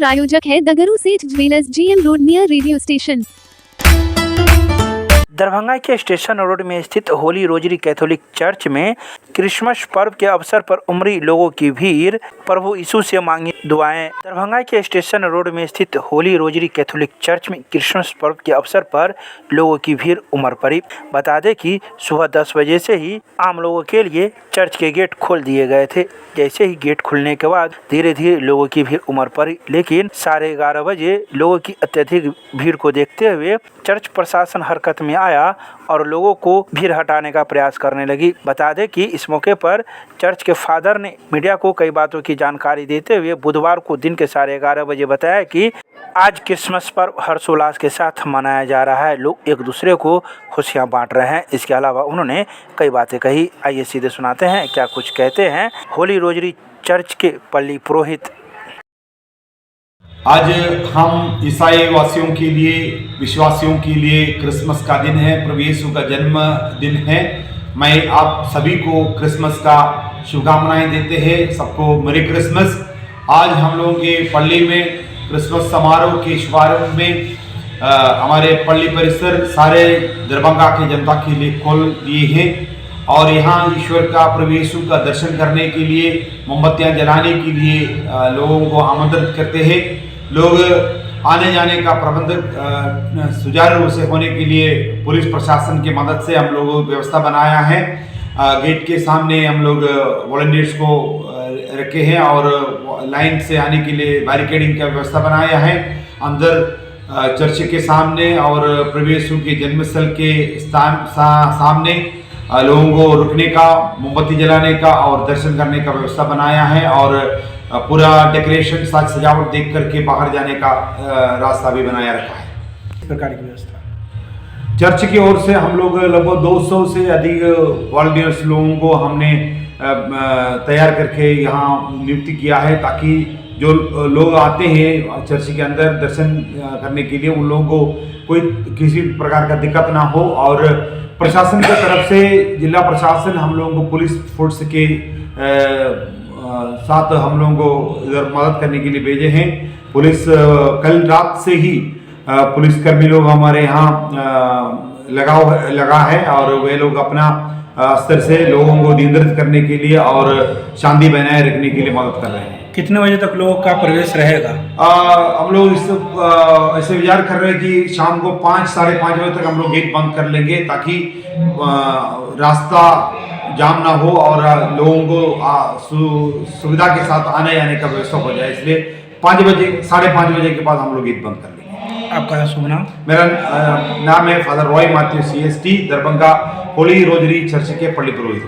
प्रायोजक है द गुरु सेठ jewellers, GM road near radio station. Darbhanga के स्टेशन रोड में स्थित होली रोजरी कैथोलिक चर्च में क्रिसमस पर्व के अवसर पर उमड़ी लोगों की भीड़, प्रभु यीशु से मांगी दुआएं। दरभंगा के स्टेशन रोड में स्थित होली रोजरी कैथोलिक चर्च में क्रिसमस पर्व के अवसर पर लोगों की भीड़ उमड़ पड़ी। बता दें कि सुबह 10 बजे से ही आम लोगों के लिए चर्च के गेट खोल दिए गए थे। जैसे ही गेट खुलने के बाद धीरे धीरे लोगों की भीड़ उमड़ पड़ी, लेकिन 11:30 बजे लोगों की अत्यधिक भीड़ को देखते हुए चर्च प्रशासन हरकत में आया और लोगों को भीड़ हटाने का प्रयास करने लगी। बता दें कि इस मौके पर चर्च के फादर ने मीडिया को कई बातों की जानकारी देते हुए बुधवार को दिन के 11:30 बजे बताया कि आज क्रिसमस पर्व हर्षोल्लास के साथ मनाया जा रहा है। लोग एक दूसरे को खुशियां बांट रहे हैं। इसके अलावा उन्होंने कई बातें कही। आइए सीधे सुनाते हैं क्या कुछ कहते हैं होली रोजरी चर्च के पल्ली पुरोहित। आज हम ईसाई वासियों के लिए, विश्वासियों के लिए क्रिसमस का दिन है, प्रभु यीशु का जन्म दिन है। मैं आप सभी को क्रिसमस का शुभकामनाएं देते हैं। सबको मेरी क्रिसमस। आज हम लोगों के पल्ली में क्रिसमस समारोह के शुभारंभ में हमारे पल्ली परिसर सारे दरभंगा की जनता के लिए खोल दिए हैं और यहाँ ईश्वर का, प्रभु यीशु का दर्शन करने के लिए, मोमबत्तियाँ जलाने के लिए लोगों को आमंत्रित करते हैं। लोग आने जाने का प्रबंध सुचारू रूप से होने के लिए पुलिस प्रशासन की मदद से हम लोग व्यवस्था बनाया है। गेट के सामने हम लोग वॉलंटियर्स को रखे हैं और लाइन से आने के लिए बैरिकेडिंग का व्यवस्था बनाया है। अंदर चर्च के सामने और प्रभु यीशु के जन्मस्थल के सामने लोगों को रुकने का, मोमबत्ती जलाने का और दर्शन करने का व्यवस्था बनाया है और पूरा डेकोरेशन, साज सजावट देख करके बाहर जाने का रास्ता भी बनाया रखा है। इस प्रकार की व्यवस्था चर्च की ओर से हम लोग लगभग 200 से अधिक वॉलंटियर्स लोगों को हमने तैयार करके यहाँ नियुक्ति किया है ताकि जो लोग आते हैं चर्च के अंदर दर्शन करने के लिए, उन लोगों को कोई किसी प्रकार का दिक्कत ना हो। और प्रशासन की तरफ से जिला प्रशासन हम लोगों को पुलिस फोर्स के साथ हम लोगों को इधर मदद करने के लिए भेजे हैं। पुलिस कल रात से ही पुलिसकर्मी लोग हमारे यहाँ लगा है और वे लोग अपना स्तर से लोगों को नियंत्रित करने के लिए और शांति बनाए रखने के लिए मदद कर रहे हैं। कितने बजे तक लोगों का प्रवेश रहेगा? हम लोग ऐसे विचार कर रहे हैं कि शाम को 5, साढ़े 5 बजे तक हम लोग गेट बंद कर लेंगे ताकि रास्ता जाम ना हो और लोगों को सुविधा के साथ आने जाने का व्यवस्था हो जाए। इसलिए 5 बजे, साढ़े 5 बजे के बाद हम लोग गेट बंद कर लेंगे। आपका शुभ नाम? मेरा नाम है father Roy Matthew CST, Darbhanga Holi rosary church के पल्ली पुरोहित।